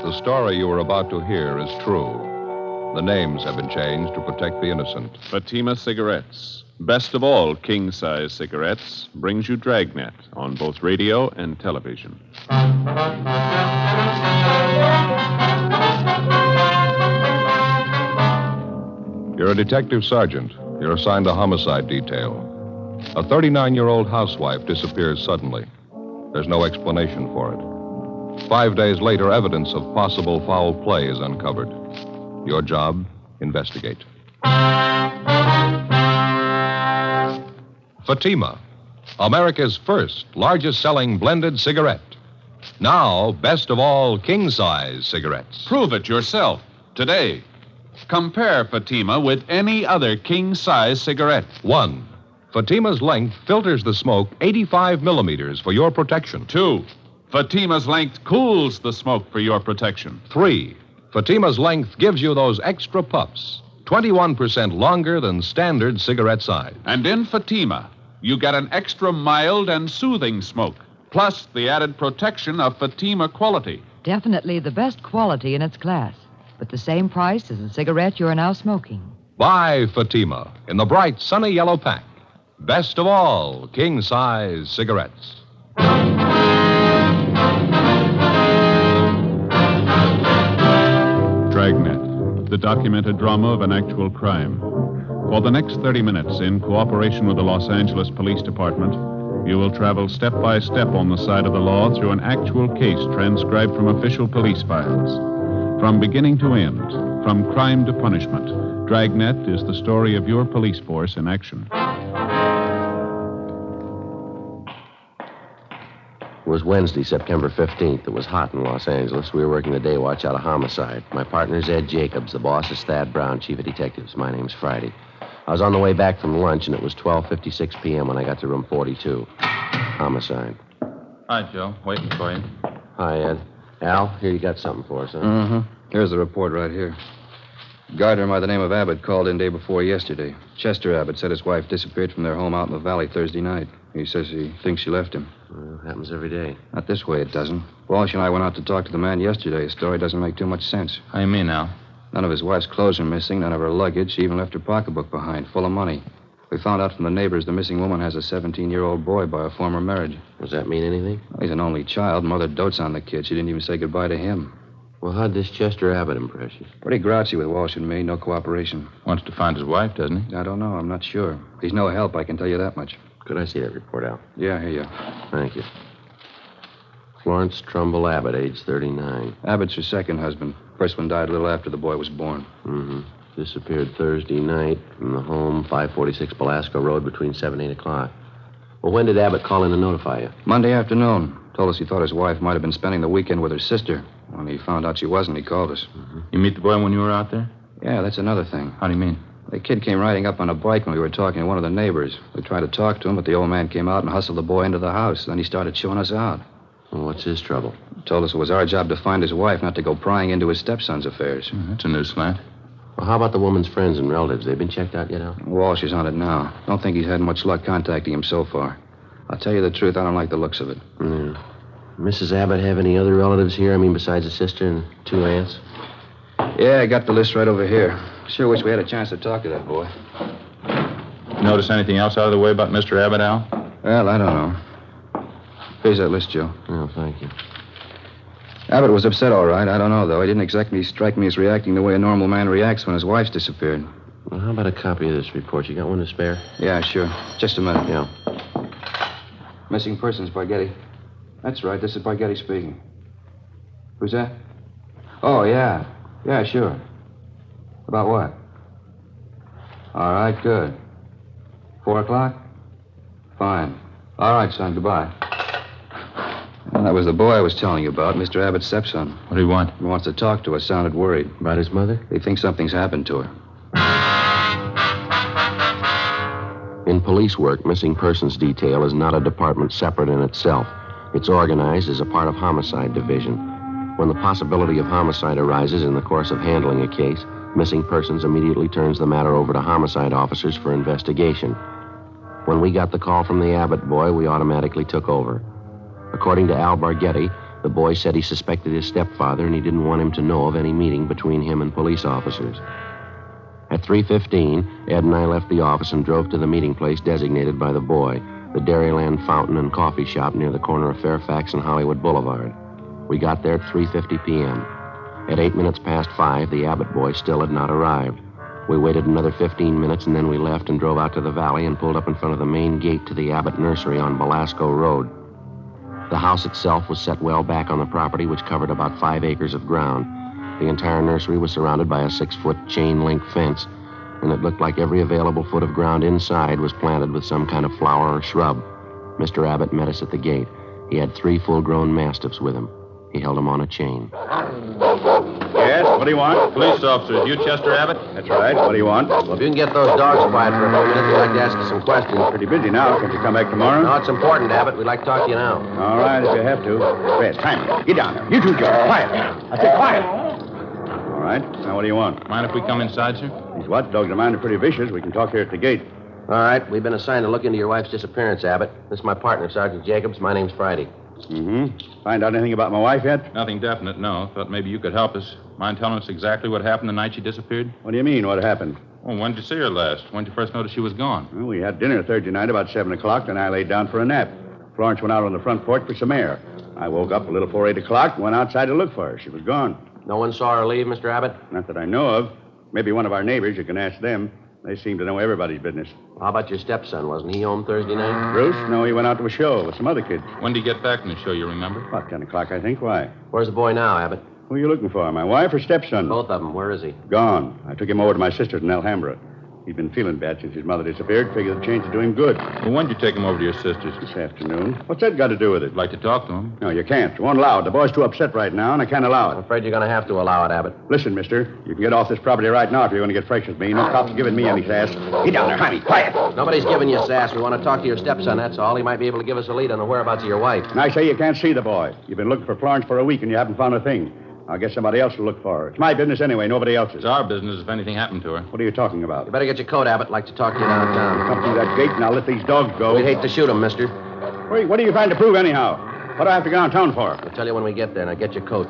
The story you are about to hear is true. The names have been changed to protect the innocent. Fatima Cigarettes, best of all king-size cigarettes, brings you Dragnet on both radio and television. You're a detective sergeant. You're assigned a homicide detail. A 39-year-old housewife disappears suddenly. There's no explanation for it. 5 days later, evidence of possible foul play is uncovered. Your job, investigate. Fatima, America's first largest-selling blended cigarette. Now, best of all king-size cigarettes. Prove it yourself today. Compare Fatima with any other king-size cigarette. 1. Fatima's length filters the smoke 85 millimeters for your protection. 2. Fatima's length cools the smoke for your protection. 3. Fatima's length gives you those extra puffs, 21% longer than standard cigarette size. And in Fatima, you get an extra mild and soothing smoke, plus the added protection of Fatima quality. Definitely the best quality in its class, but the same price as the cigarette you're now smoking. Buy Fatima in the bright, sunny yellow pack. Best of all king-size cigarettes. Dragnet, the documented drama of an actual crime. For the next 30 minutes, in cooperation with the Los Angeles Police Department, you will travel step by step on the side of the law through an actual case transcribed from official police files. From beginning to end, from crime to punishment, Dragnet is the story of your police force in action. It was Wednesday, September 15th. It was hot in Los Angeles. We were working the day watch out of homicide. My partner's Ed Jacobs. The boss is Thad Brown, chief of detectives. My name's Friday. I was on the way back from lunch, and it was 12:56 p.m. when I got to room 42. Homicide. Hi, Joe. Waiting for you. Hi, Ed. Al, here you got something for us, huh? Mm-hmm. Here's the report right here. Gardner by the name of Abbott called in day before yesterday. Chester Abbott said his wife disappeared from their home out in the valley Thursday night. He says he thinks she left him. Well, happens every day. Not this way, it doesn't. Walsh and I went out to talk to the man yesterday. His story doesn't make too much sense. How you mean, Al? None of his wife's clothes are missing, none of her luggage. She even left her pocketbook behind, full of money. We found out from the neighbors the missing woman has a 17-year-old boy by a former marriage. Does that mean anything? Well, he's an only child. Mother dotes on the kid. She didn't even say goodbye to him. Well, how'd this Chester Abbott impress you? Pretty grouchy with Walsh and me. No cooperation. Wants to find his wife, doesn't he? I don't know. I'm not sure. He's no help, I can tell you that much. Could I see that report, Al? Yeah, here you. Thank you. Florence Trumbull Abbott, age 39. Abbott's her second husband. First one died a little after the boy was born. Mm-hmm. Disappeared Thursday night from the home, 546 Belasco Road, between 7 and 8 o'clock. Well, when did Abbott call in to notify you? Monday afternoon. Told us he thought his wife might have been spending the weekend with her sister. When he found out she wasn't, he called us. Mm-hmm. You meet the boy when you were out there? Yeah, that's another thing. How do you mean? The kid came riding up on a bike when we were talking to one of the neighbors. We tried to talk to him, but the old man came out and hustled the boy into the house. Then he started chewing us out. Well, what's his trouble? Told us it was our job to find his wife, not to go prying into his stepson's affairs. That's a new slant. Well, how about the woman's friends and relatives? They've been checked out yet, Al? Walsh is on it now. Don't think he's had much luck contacting him so far. I'll tell you the truth, I don't like the looks of it. Yeah. Mrs. Abbott have any other relatives here? I mean, besides a sister and 2 aunts? Yeah, I got the list right over here. Sure wish we had a chance to talk to that boy. Notice anything else out of the way about Mr. Abbott, Al? Well, I don't know. Here's that list, Joe. Oh, thank you. Abbott was upset, all right. I don't know, though. He didn't exactly strike me as reacting the way a normal man reacts when his wife's disappeared. Well, how about a copy of this report? You got one to spare? Yeah, sure. Just a minute. Yeah. Missing persons, Barghetti. That's right. This is Barghetti speaking. Who's that? Oh, yeah. Yeah, sure. About what? All right, good. 4 o'clock? Fine. All right, son. Goodbye. Well, that was the boy I was telling you about, Mr. Abbott's stepson. What do you want? He wants to talk to us. Sounded worried. About his mother? He thinks something's happened to her. In police work, missing persons detail is not a department separate in itself. It's organized as a part of homicide division. When the possibility of homicide arises in the course of handling a case, missing persons immediately turns the matter over to homicide officers for investigation. When we got the call from the Abbott boy, we automatically took over. According to Al Barghetti, The boy said he suspected his stepfather and he didn't want him to know of any meeting between him and police officers. At 3:15, Ed and I left the office and drove to the meeting place designated by the boy, the Dairyland Fountain and Coffee Shop near the corner of Fairfax and Hollywood Boulevard. We got there at 3:50 p.m. At 8 minutes past 5, the Abbott boy still had not arrived. We waited another 15 minutes, and then we left and drove out to the valley and pulled up in front of the main gate to the Abbott nursery on Belasco Road. The house itself was set well back on the property, which covered about 5 acres of ground. The entire nursery was surrounded by a 6-foot chain-link fence, and it looked like every available foot of ground inside was planted with some kind of flower or shrub. Mr. Abbott met us at the gate. He had 3 full-grown mastiffs with him. He held them on a chain. Yes, what do you want? Police officers, you Chester Abbott? That's right. What do you want? Well, if you can get those dogs quiet for a few minutes, we'd like to ask you some questions. Pretty busy now. Can't you come back tomorrow? No, it's important, Abbott. We'd like to talk to you now. All right, if you have to. Fred, Simon, get down there. You two, Joe. Quiet. I said quiet. All right. Now, what do you want? Mind if we come inside, sir? These watchdogs of mine are pretty vicious. We can talk here at the gate. All right. We've been assigned to look into your wife's disappearance, Abbott. This is my partner, Sergeant Jacobs. My name's Friday. Mm-hmm. Find out anything about my wife yet? Nothing definite, no. Thought maybe you could help us. Mind telling us exactly what happened the night she disappeared? What do you mean, what happened? Well, when did you see her last? When did you first notice she was gone? Well, we had dinner Thursday night about 7 o'clock, then I laid down for a nap. Florence went out on the front porch for some air. I woke up a little before 8 o'clock and went outside to look for her. She was gone. No one saw her leave, Mr. Abbott? Not that I know of. Maybe one of our neighbors. You can ask them. They seem to know everybody's business. How about your stepson? Wasn't he home Thursday night? Bruce? No, he went out to a show with some other kids. When did he get back from the show, you remember? About 10 o'clock, I think. Why? Where's the boy now, Abbott? Who are you looking for, my wife or stepson? Both of them. Where is he? Gone. I took him over to my sister's in Alhambra. He'd been feeling bad since his mother disappeared. Figured the change would do him good. Well, when did you take him over to your sister's? This afternoon. What's that got to do with it? I'd like to talk to him. No, you can't. You won't allow it. The boy's too upset right now, and I can't allow I'm it. afraid you're going to have to allow it, Abbott. Listen, mister. You can get off this property right now if you're going to get fresh with me. No cops giving me any sass. Get down there, honey. Quiet. Nobody's giving you sass. We want to talk to your stepson, that's all. He might be able to give us a lead on the whereabouts of your wife. And I say you can't see the boy. You've been looking for Florence for a week, and you haven't found a thing. I'll get somebody else to look for her. It's my business anyway, nobody else's. It's our business if anything happened to her. What are you talking about? You better get your coat, Abbott. I'd like to talk to you downtown. Come through that gate, and I'll let these dogs go. We'd hate to shoot him, mister. Wait, what are you trying to prove anyhow? What do I have to go downtown for? I'll tell you when we get there. Now get your coat.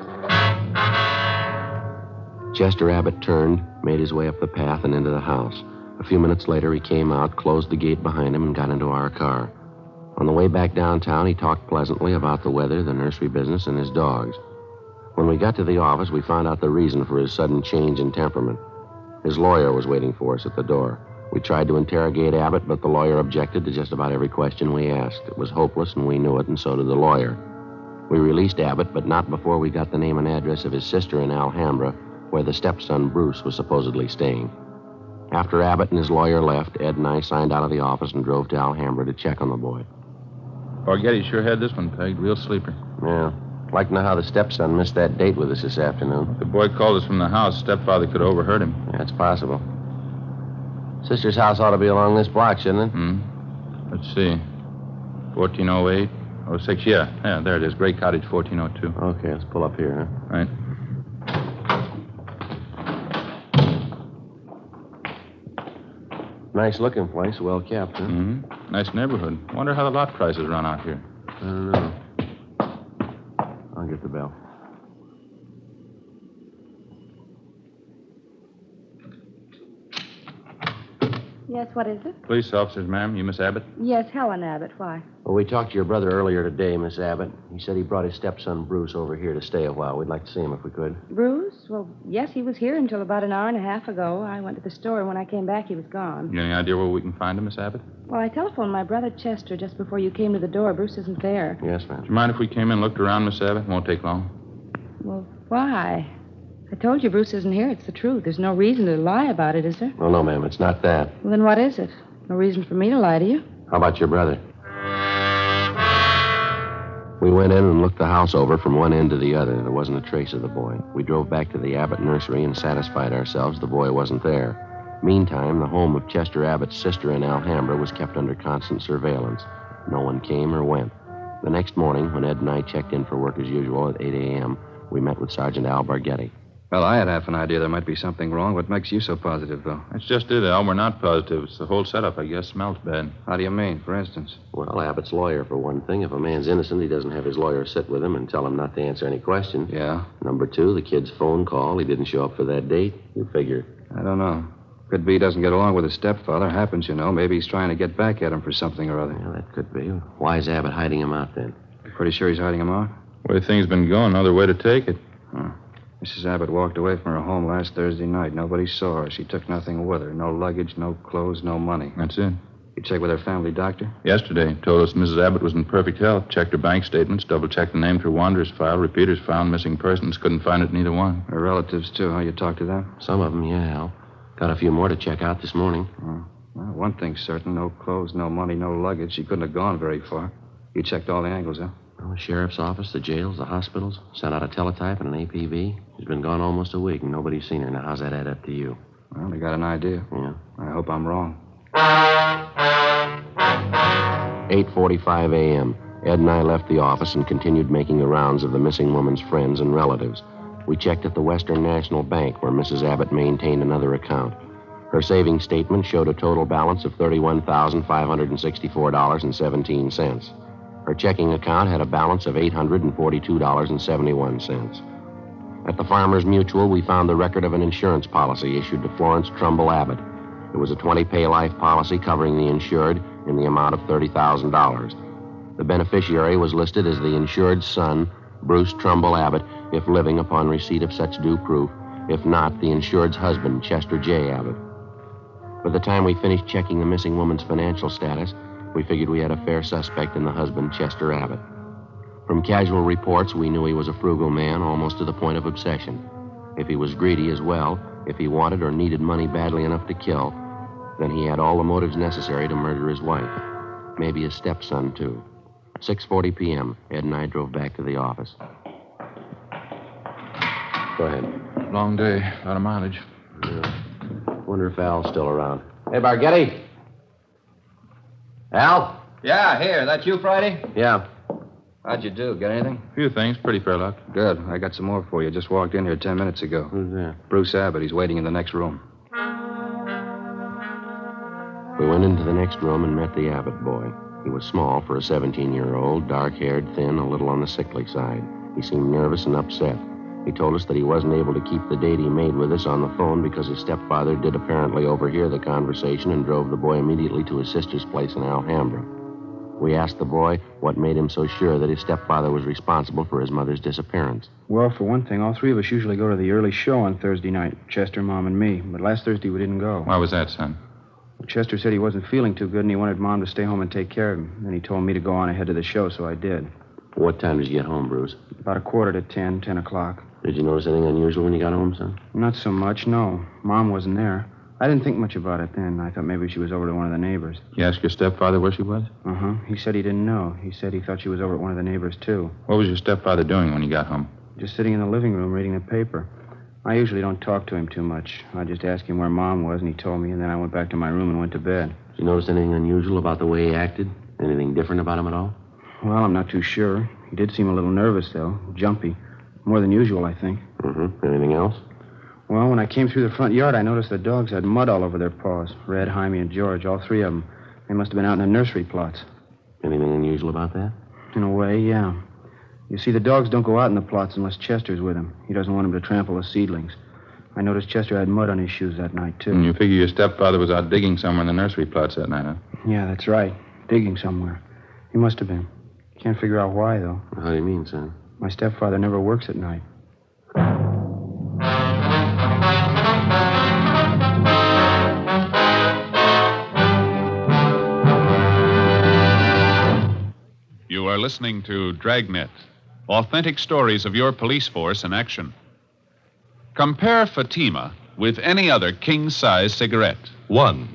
Chester Abbott turned, made his way up the path and into the house. A few minutes later, he came out, closed the gate behind him, and got into our car. On the way back downtown, he talked pleasantly about the weather, the nursery business, and his dogs. When we got to the office, we found out the reason for his sudden change in temperament. His lawyer was waiting for us at the door. We tried to interrogate Abbott, but the lawyer objected to just about every question we asked. It was hopeless, and we knew it, and so did the lawyer. We released Abbott, but not before we got the name and address of his sister in Alhambra, where the stepson, Bruce, was supposedly staying. After Abbott and his lawyer left, Ed and I signed out of the office and drove to Alhambra to check on the boy. Forgetty sure had this one pegged. Real sleeper. Yeah. I'd like to know how the stepson missed that date with us this afternoon. The boy called us from the house. Stepfather could have overheard him. Yeah, it's possible. Sister's house ought to be along this block, shouldn't it? Let's see. 1408, 06. Yeah, there it is. Gray Cottage, 1402. Okay, let's pull up here, huh? Right. Nice looking place, well kept, huh? Mm-hmm. Nice neighborhood. Wonder how the lot prices run out here. I don't know. I'll get the bell. Yes, what is it? Police officers, ma'am. You Miss Abbott? Yes, Helen Abbott. Why? Well, we talked to your brother earlier today, Miss Abbott. He said he brought his stepson, Bruce, over here to stay a while. We'd like to see him if we could. Bruce? Well, yes, he was here until about an hour and a half ago. I went to the store, and when I came back, he was gone. You any idea where we can find him, Miss Abbott? Well, I telephoned my brother Chester just before you came to the door. Bruce isn't there. Yes, ma'am. Do you mind if we came in and looked around, Miss Abbott? Won't take long. Well, why? I told you Bruce isn't here. It's the truth. There's no reason to lie about it, is there? Oh, no, ma'am. It's not that. Well, then what is it? No reason for me to lie to you. How about your brother? We went in and looked the house over from one end to the other. There wasn't a trace of the boy. We drove back to the Abbott nursery and satisfied ourselves the boy wasn't there. Meantime, the home of Chester Abbott's sister in Alhambra was kept under constant surveillance. No one came or went. The next morning, when Ed and I checked in for work as usual at 8 a.m., we met with Sergeant Al Bargetti. Well, I had half an idea there might be something wrong. What makes you so positive, Bill? That's just it, Al. We're not positive. It's the whole setup, I guess. Smells bad. How do you mean, for instance? Well, Abbott's lawyer, for one thing. If a man's innocent, he doesn't have his lawyer sit with him and tell him not to answer any questions. Yeah? Number two, the kid's phone call. He didn't show up for that date. You figure. I don't know. Could be he doesn't get along with his stepfather. Happens, you know. Maybe he's trying to get back at him for something or other. Yeah, that could be. Why is Abbott hiding him out then? Pretty sure he's hiding him out? The way things been going, no other way to take it. Huh. Mrs. Abbott walked away from her home last Thursday night. Nobody saw her. She took nothing with her. No luggage, no clothes, no money. That's it. You checked with her family doctor? Yesterday, told us Mrs. Abbott was in perfect health. Checked her bank statements, double-checked the name through Wanderer's file. Repeaters found missing persons. Couldn't find it in either one. Her relatives, too, huh? You talked to them? Some of them, yeah, Al. Got a few more to check out this morning. Well, one thing's certain. No clothes, no money, no luggage. She couldn't have gone very far. You checked all the angles, huh? Well, the sheriff's office, the jails, the hospitals. Sent out a teletype and an APB. She's been gone almost a week, and nobody's seen her. Now, how's that add up to you? Well, they got an idea. Yeah. I hope I'm wrong. 8:45 a.m. Ed and I left the office and continued making the rounds of the missing woman's friends and relatives. We checked at the Western National Bank, where Mrs. Abbott maintained another account. Her savings statement showed a total balance of $31,564.17. Her checking account had a balance of $842.71. At the Farmers Mutual, we found the record of an insurance policy issued to Florence Trumbull Abbott. It was a 20-pay life policy covering the insured in the amount of $30,000. The beneficiary was listed as the insured's son, Bruce Trumbull Abbott, if living upon receipt of such due proof. If not, the insured's husband, Chester J. Abbott. By the time we finished checking the missing woman's financial status, we figured we had a fair suspect in the husband, Chester Abbott. From casual reports, we knew he was a frugal man, almost to the point of obsession. If he was greedy as well, if he wanted or needed money badly enough to kill, then he had all the motives necessary to murder his wife. Maybe his stepson, too. 6:40 p.m., Ed and I drove back to the office. Go ahead. Long day. A lot of mileage. Yeah. Wonder if Al's still around. Hey, Bargetti. Al? Yeah, here. That you, Friday? Yeah. How'd you do? Get anything? A few things. Pretty fair luck. Good. I got some more for you. Just walked in here 10 minutes ago. Who's that? Bruce Abbott. He's waiting in the next room. We went into the next room and met the Abbott boy. He was small for a 17-year-old, dark-haired, thin, a little on the sickly side. He seemed nervous and upset. He told us that he wasn't able to keep the date he made with us on the phone because his stepfather did apparently overhear the conversation and drove the boy immediately to his sister's place in Alhambra. We asked the boy what made him so sure that his stepfather was responsible for his mother's disappearance. Well, for one thing, all three of us usually go to the early show on Thursday night, Chester, Mom, and me. But last Thursday we didn't go. Why was that, son? Chester said he wasn't feeling too good and he wanted Mom to stay home and take care of him. Then he told me to go on ahead to the show, so I did. What time did you get home, Bruce? About 10:15, 10 o'clock. Did you notice anything unusual when you got home, son? Not so much, no. Mom wasn't there. I didn't think much about it then. I thought maybe she was over to one of the neighbors. You asked your stepfather where she was? Uh-huh. He said he didn't know. He said he thought she was over at one of the neighbors, too. What was your stepfather doing when you got home? Just sitting in the living room reading the paper. I usually don't talk to him too much. I just asked him where Mom was, and he told me, and then I went back to my room and went to bed. Did you notice anything unusual about the way he acted? Anything different about him at all? Well, I'm not too sure. He did seem a little nervous, though. Jumpy. More than usual, I think. Mm-hmm. Anything else? Well, when I came through the front yard, I noticed the dogs had mud all over their paws. Red, Jaime, and George, all three of them. They must have been out in the nursery plots. Anything unusual about that? In a way, yeah. You see, the dogs don't go out in the plots unless Chester's with them. He doesn't want them to trample the seedlings. I noticed Chester had mud on his shoes that night, too. And you figure your stepfather was out digging somewhere in the nursery plots that night, huh? Yeah, that's right. Digging somewhere. He must have been. Can't figure out why, though. How do you mean, son? My stepfather never works at night. You are listening to Dragnet, authentic stories of your police force in action. Compare Fatima with any other king-size cigarette. 1.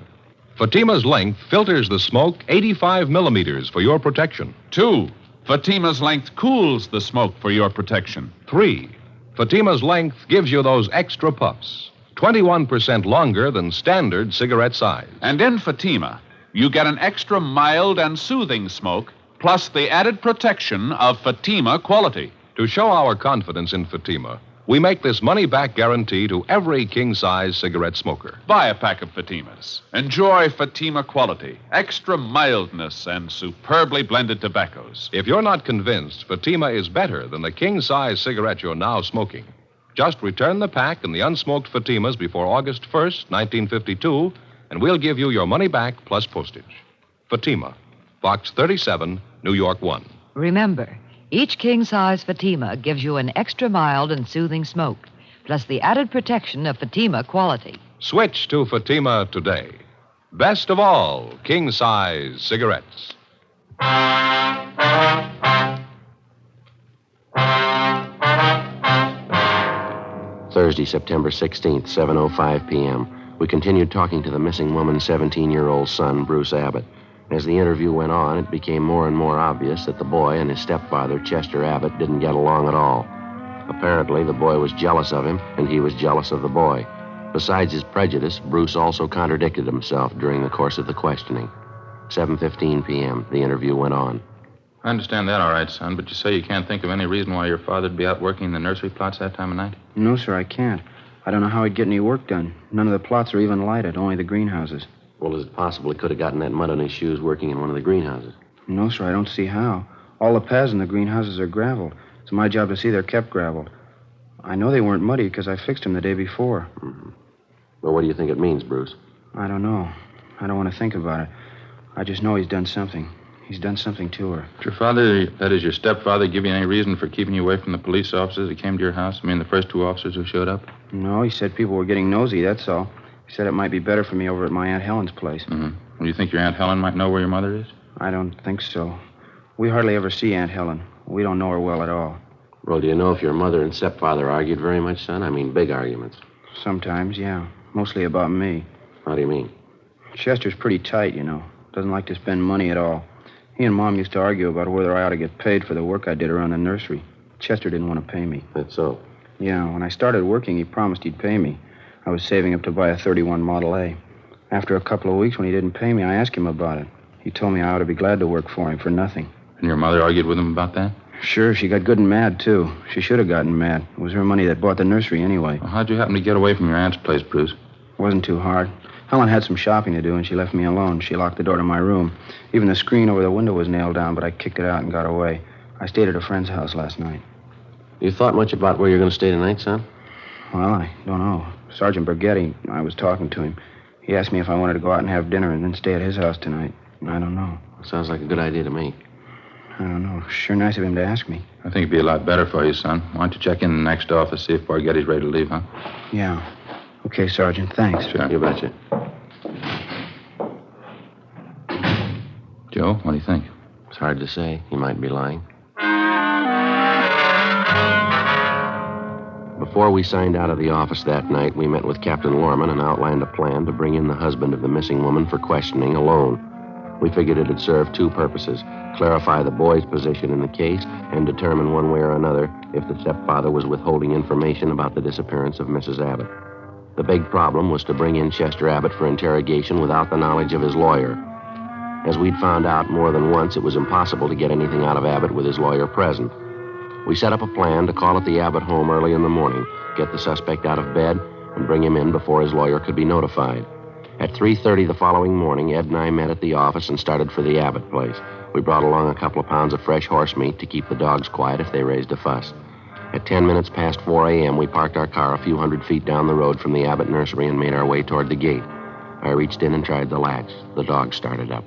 Fatima's length filters the smoke 85 millimeters for your protection. 2. Fatima's length cools the smoke for your protection. 3. Fatima's length gives you those extra puffs, 21% longer than standard cigarette size. And in Fatima, you get an extra mild and soothing smoke, plus the added protection of Fatima quality. To show our confidence in Fatima, We make this money-back guarantee to every king-size cigarette smoker. Buy a pack of Fatimas. Enjoy Fatima quality, extra mildness, and superbly blended tobaccos. If you're not convinced Fatima is better than the king-size cigarette you're now smoking, just return the pack and the unsmoked Fatimas before August 1st, 1952, and we'll give you your money back plus postage. Fatima, Box 37, New York 1. Remember, each king-size Fatima gives you an extra mild and soothing smoke, plus the added protection of Fatima quality. Switch to Fatima today. Best of all, king-size cigarettes. Thursday, September 16th, 7:05 p.m. We continued talking to the missing woman's 17-year-old son, Bruce Abbott. As the interview went on, it became more and more obvious that the boy and his stepfather, Chester Abbott, didn't get along at all. Apparently, the boy was jealous of him, and he was jealous of the boy. Besides his prejudice, Bruce also contradicted himself during the course of the questioning. 7:15 p.m., the interview went on. I understand that all right, son, but you say you can't think of any reason why your father'd be out working in the nursery plots that time of night? No, sir, I can't. I don't know how he'd get any work done. None of the plots are even lighted, only the greenhouses. Well, is it possible he could have gotten that mud on his shoes working in one of the greenhouses? No, sir, I don't see how. All the paths in the greenhouses are graveled. It's my job to see they're kept graveled. I know they weren't muddy because I fixed them the day before. Mm-hmm. Well, what do you think it means, Bruce? I don't know. I don't want to think about it. I just know he's done something. He's done something to her. Did your father, that is your stepfather, give you any reason for keeping you away from the police officers that came to your house? I mean, the first two officers who showed up? No, he said people were getting nosy, that's all. He said it might be better for me over at my Aunt Helen's place. Mm-hmm. Well, you think your Aunt Helen might know where your mother is? I don't think so. We hardly ever see Aunt Helen. We don't know her well at all. Well, do you know if your mother and stepfather argued very much, son? I mean, big arguments. Sometimes, yeah. Mostly about me. How do you mean? Chester's pretty tight, you know. Doesn't like to spend money at all. He and Mom used to argue about whether I ought to get paid for the work I did around the nursery. Chester didn't want to pay me. That's so? Yeah, when I started working, he promised he'd pay me. I was saving up to buy a 31 Model A. After a couple of weeks, when he didn't pay me, I asked him about it. He told me I ought to be glad to work for him for nothing. And your mother argued with him about that? Sure, she got good and mad, too. She should have gotten mad. It was her money that bought the nursery anyway. Well, how'd you happen to get away from your aunt's place, Bruce? It wasn't too hard. Helen had some shopping to do, and she left me alone. She locked the door to my room. Even the screen over the window was nailed down, but I kicked it out and got away. I stayed at a friend's house last night. You thought much about where you're going to stay tonight, son? Well, I don't know. Sergeant Bergetti, I was talking to him. He asked me if I wanted to go out and have dinner and then stay at his house tonight. I don't know. Sounds like a good idea to me. I don't know. Sure nice of him to ask me. I think it'd be a lot better for you, son. Why don't you check in the next office, see if Borghetti's ready to leave, huh? Yeah. Okay, Sergeant. Thanks. Sure. You betcha. Joe, what do you think? It's hard to say. He might be lying. Before we signed out of the office that night, we met with Captain Lorman and outlined a plan to bring in the husband of the missing woman for questioning alone. We figured it'd serve two purposes: clarify the boy's position in the case and determine one way or another if the stepfather was withholding information about the disappearance of Mrs. Abbott. The big problem was to bring in Chester Abbott for interrogation without the knowledge of his lawyer. As we'd found out more than once, it was impossible to get anything out of Abbott with his lawyer present. We set up a plan to call at the Abbott home early in the morning, get the suspect out of bed, and bring him in before his lawyer could be notified. At 3:30 the following morning, Ed and I met at the office and started for the Abbott place. We brought along a couple of pounds of fresh horse meat to keep the dogs quiet if they raised a fuss. At 10 minutes past 4 a.m., we parked our car a few hundred feet down the road from the Abbott nursery and made our way toward the gate. I reached in and tried the latch. The dog started up.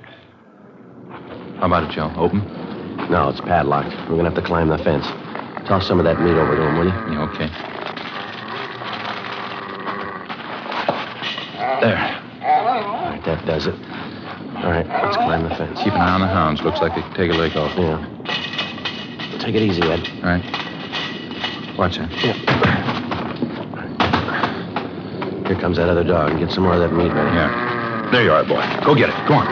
How about it, Joe? Open? No, it's padlocked. We're going to have to climb the fence. Toss some of that meat over to him, will you? Yeah, okay. There. All right, that does it. All right, let's climb the fence. Keep an eye on the hounds. Looks like they could take a leg off. Yeah. Take it easy, Ed. All right. Watch that. Yeah. Here comes that other dog. Get some more of that meat ready. Yeah. There you are, boy. Go get it. Go on.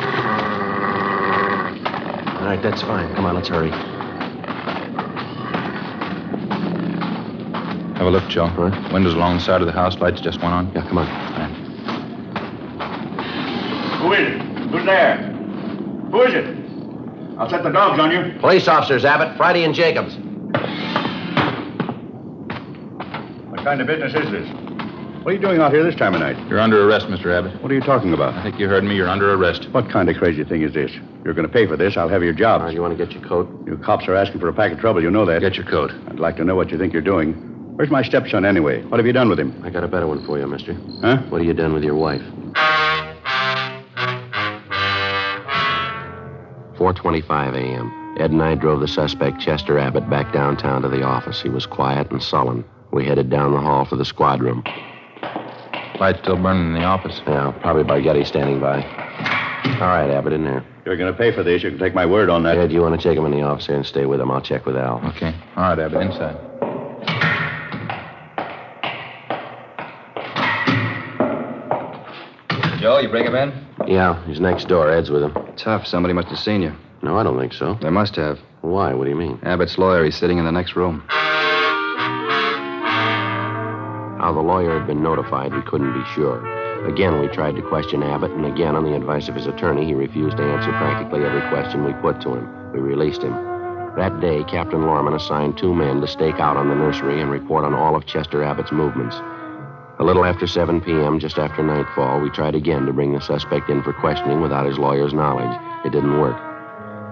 All right, that's fine. Come on, let's hurry. Have a look, Joe. Huh? Windows along the side of the house. Lights just went on. Yeah, come on. All right. Who is it? Who's there? Who is it? I'll set the dogs on you. Police officers, Abbott. Friday and Jacobs. kind of business is this? What are you doing out here this time of night? You're under arrest, Mr. Abbott. What are you talking about? I think you heard me. You're under arrest. What kind of crazy thing is this? You're going to pay for this. I'll have your job. All right, you want to get your coat? You cops are asking for a pack of trouble. You know that. Get your coat. I'd like to know what you think you're doing. Where's my stepson, anyway? What have you done with him? I got a better one for you, mister. Huh? What have you done with your wife? 4:25 a.m. Ed and I drove the suspect, Chester Abbott, back downtown to the office. He was quiet and sullen. We headed down the hall for the squad room. Light still burning in the office. Yeah, probably Bargetti standing by. All right, Abbott, in there. You're going to pay for this. You can take my word on that. Ed, you want to take him in the office here and stay with him? I'll check with Al. Okay. All right, Abbott, inside. Joe, you bring him in? Yeah, he's next door. Ed's with him. Tough. Somebody must have seen you. No, I don't think so. They must have. Why? What do you mean? Abbott's lawyer, he's sitting in the next room. How the lawyer had been notified, we couldn't be sure. Again, we tried to question Abbott, and again, on the advice of his attorney, he refused to answer practically every question we put to him. We released him. That day, Captain Lorman assigned 2 men to stake out on the nursery and report on all of Chester Abbott's movements. A little after 7 p.m., just after nightfall, we tried again to bring the suspect in for questioning without his lawyer's knowledge. It didn't work.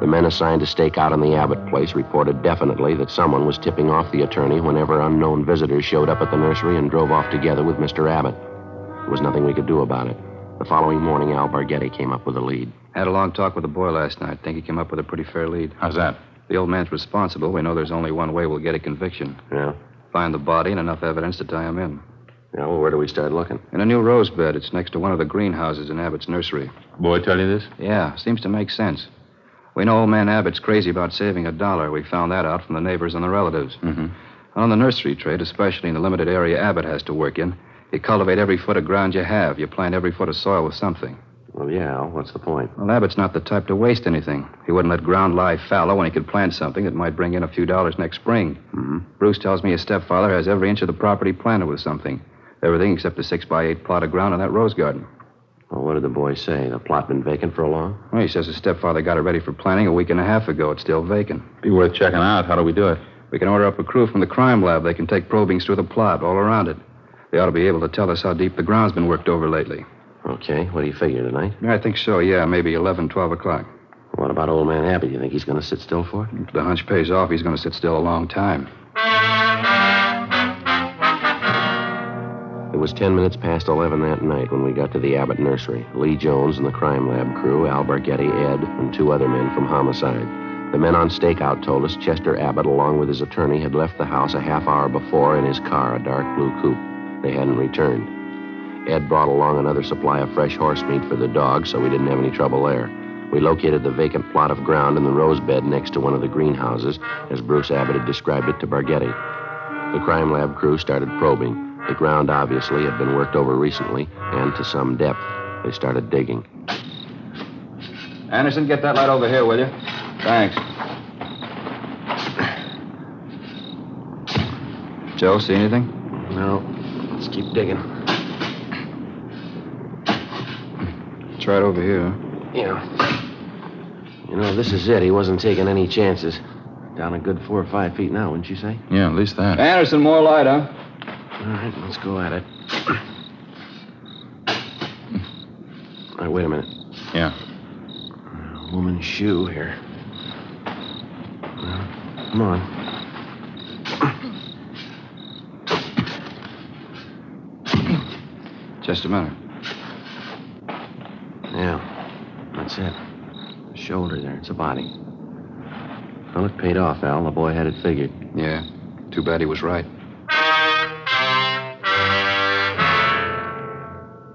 The men assigned to stake out on the Abbott place reported definitely that someone was tipping off the attorney whenever unknown visitors showed up at the nursery and drove off together with Mr. Abbott. There was nothing we could do about it. The following morning, Al Bargetti came up with a lead. Had a long talk with the boy last night. Think he came up with a pretty fair lead. How's that? The old man's responsible. We know there's only one way we'll get a conviction. Yeah? Find the body and enough evidence to tie him in. Yeah, well, where do we start looking? In a new rose bed. It's next to one of the greenhouses in Abbott's nursery. Boy tell you this? Yeah, seems to make sense. We know old man Abbott's crazy about saving $1. We found that out from the neighbors and the relatives. Mm-hmm. On the nursery trade, especially in the limited area Abbott has to work in, you cultivate every foot of ground you have. You plant every foot of soil with something. Well, yeah, Al, what's the point? Well, Abbott's not the type to waste anything. He wouldn't let ground lie fallow when he could plant something that might bring in a few dollars next spring. Mm-hmm. Bruce tells me his stepfather has every inch of the property planted with something. Everything except a 6x8 plot of ground in that rose garden. Well, what did the boy say? The plot been vacant for a long? Well, he says his stepfather got it ready for planting a week and a half ago. It's still vacant. Be worth checking out. How do we do it? We can order up a crew from the crime lab. They can take probings through the plot, all around it. They ought to be able to tell us how deep the ground's been worked over lately. Okay, what do you figure, tonight? I think so, yeah. Maybe 11, 12 o'clock. What about old man Abbott? You think he's going to sit still for it? If the hunch pays off, he's going to sit still a long time. It was 10 minutes past 11 that night when we got to the Abbott nursery. Lee Jones and the crime lab crew, Al Bargetti, Ed, and 2 other men from homicide. The men on stakeout told us Chester Abbott, along with his attorney, had left the house a half hour before in his car, a dark blue coupe. They hadn't returned. Ed brought along another supply of fresh horse meat for the dog, so we didn't have any trouble there. We located the vacant plot of ground in the rose bed next to one of the greenhouses, as Bruce Abbott had described it to Bargetti. The crime lab crew started probing. The ground obviously had been worked over recently, and to some depth. They started digging. Anderson, get that light over here, will you? Thanks. Joe, see anything? No. Let's keep digging. Try it over here, huh? Yeah. You know, this is it. He wasn't taking any chances. Down a good 4 or 5 feet now, wouldn't you say? Yeah, at least that. Anderson, more light, huh? All right, let's go at it. All right, wait a minute. Yeah. Woman's shoe here. Come on. Just a minute. Yeah, that's it. The shoulder there. It's a body. Well, it paid off, Al. The boy had it figured. Yeah. Too bad he was right.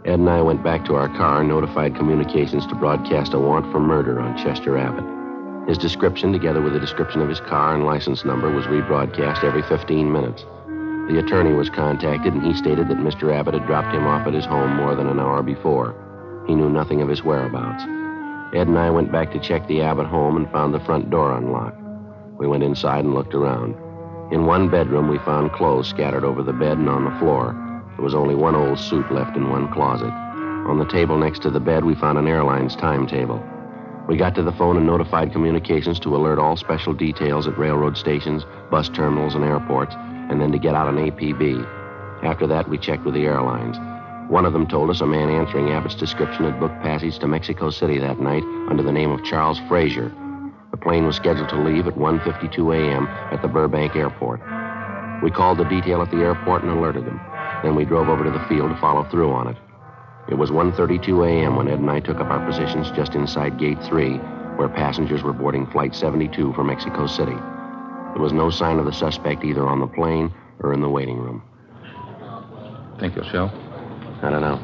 Ed and I went back to our car and notified communications to broadcast a warrant for murder on Chester Abbott. His description, together with a description of his car and license number, was rebroadcast every 15 minutes. The attorney was contacted, and he stated that Mr. Abbott had dropped him off at his home more than an hour before. He knew nothing of his whereabouts. Ed and I went back to check the Abbott home and found the front door unlocked. We went inside and looked around. In one bedroom, we found clothes scattered over the bed and on the floor. There was only one old suit left in one closet. On the table next to the bed, we found an airline's timetable. We got to the phone and notified communications to alert all special details at railroad stations, bus terminals, and airports, and then to get out an APB. After that, we checked with the airlines. One of them told us a man answering Abbott's description had booked passage to Mexico City that night under the name of Charles Frazier. The plane was scheduled to leave at 1:52 a.m. at the Burbank Airport. We called the detail at the airport and alerted them. Then we drove over to the field to follow through on it. It was 1:32 a.m. when Ed and I took up our positions just inside Gate 3, where passengers were boarding Flight 72 for Mexico City. There was no sign of the suspect either on the plane or in the waiting room. Think he'll show? I don't know.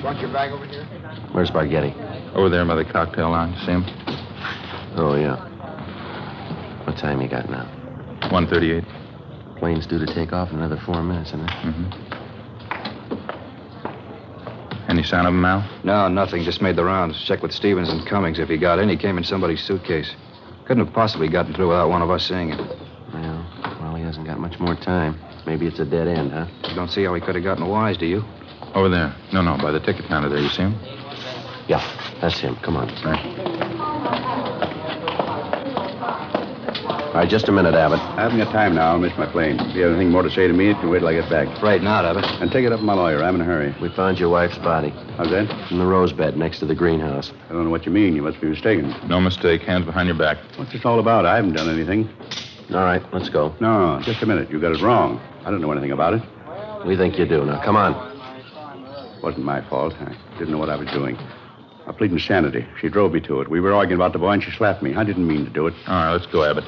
Want your bag over here? Where's Spaghetti? Over there by the cocktail lounge. See him? Oh, yeah. What time you got now? 1:38. Plane's due to take off in another 4 minutes, isn't it? Mm-hmm. Any sign of him, Al? No, nothing. Just made the rounds. Checked with Stevens and Cummings. If he got in, he came in somebody's suitcase. Couldn't have possibly gotten through without one of us seeing it. Well, he hasn't got much more time. Maybe it's a dead end, huh? You don't see how he could have gotten wise, do you? Over there. No, by the ticket counter there. You see him? Yeah, that's him. Come on. Right. All right, just a minute, Abbott. I haven't got time now. I'll miss my plane. If you have anything more to say to me, you can wait till I get back. Afraid not, Abbott. And take it up with my lawyer. I'm in a hurry. We found your wife's body How's that? in the rose bed next to the greenhouse. I don't know what you mean. You must be mistaken. No mistake. Hands behind your back. What's this all about? I haven't done anything. All right, let's go. No, just a minute. You got it wrong. I don't know anything about it. We think you do. Now, come on. Wasn't my fault. I didn't know what I was doing. I plead insanity. She drove me to it. We were arguing about the boy, and she slapped me. I didn't mean to do it. All right, let's go, Abbott.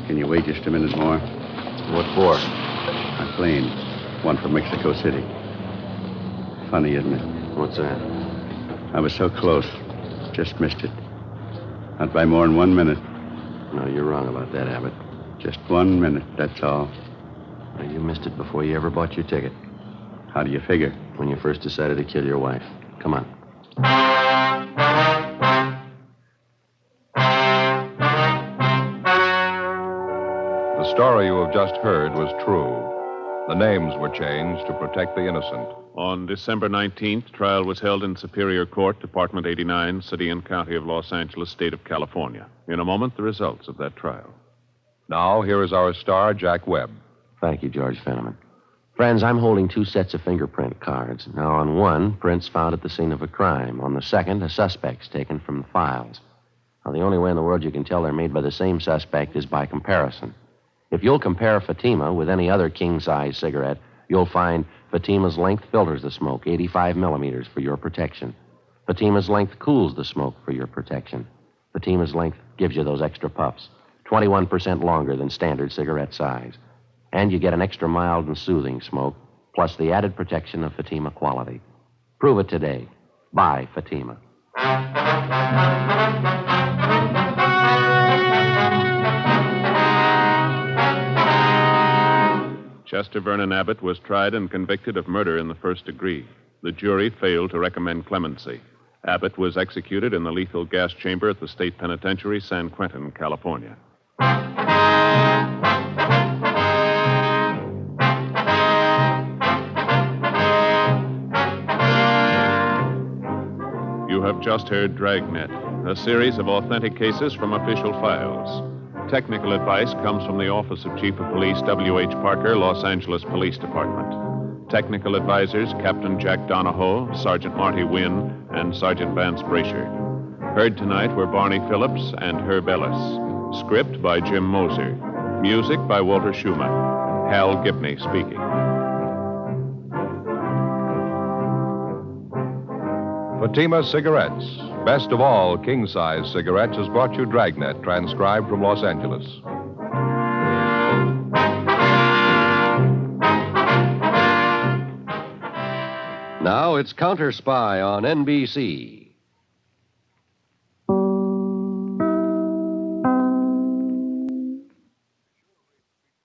Can you wait just a minute more? What for? My plane. One for Mexico City. Funny, isn't it? What's that? I was so close. Just missed it. Not by more than 1 minute. No, you're wrong about that, Abbott. Just 1 minute, that's all. Now, you missed it before you ever bought your ticket. How do you figure? When you first decided to kill your wife. Come on. The story you have just heard was true. The names were changed to protect the innocent. On December 19th, trial was held in Superior Court, Department 89, City and County of Los Angeles, State of California. In a moment, the results of that trial. Now, here is our star, Jack Webb. Thank you, George Fenneman. Friends, I'm holding 2 sets of fingerprint cards. Now, on one, prints found at the scene of a crime. On the second, a suspect's taken from the files. Now, the only way in the world you can tell they're made by the same suspect is by comparison. If you'll compare Fatima with any other king-size cigarette, you'll find Fatima's length filters the smoke, 85 millimeters, for your protection. Fatima's length cools the smoke for your protection. Fatima's length gives you those extra puffs, 21% longer than standard cigarette size. And you get an extra mild and soothing smoke, plus the added protection of Fatima quality. Prove it today. Buy Fatima. Chester Vernon Abbott was tried and convicted of murder in the first degree. The jury failed to recommend clemency. Abbott was executed in the lethal gas chamber at the State Penitentiary, San Quentin, California. You have just heard Dragnet, a series of authentic cases from official files. Technical advice comes from the Office of Chief of Police W.H. Parker, Los Angeles Police Department. Technical advisors Captain Jack Donahoe, Sergeant Marty Wynn, and Sergeant Vance Brasher. Heard tonight were Barney Phillips and Herb Ellis. Script by Jim Moser. Music by Walter Schumann. Hal Gibney speaking. Fatima Cigarettes, best of all king-size cigarettes, has brought you Dragnet, transcribed from Los Angeles. Now it's Counter Spy on NBC.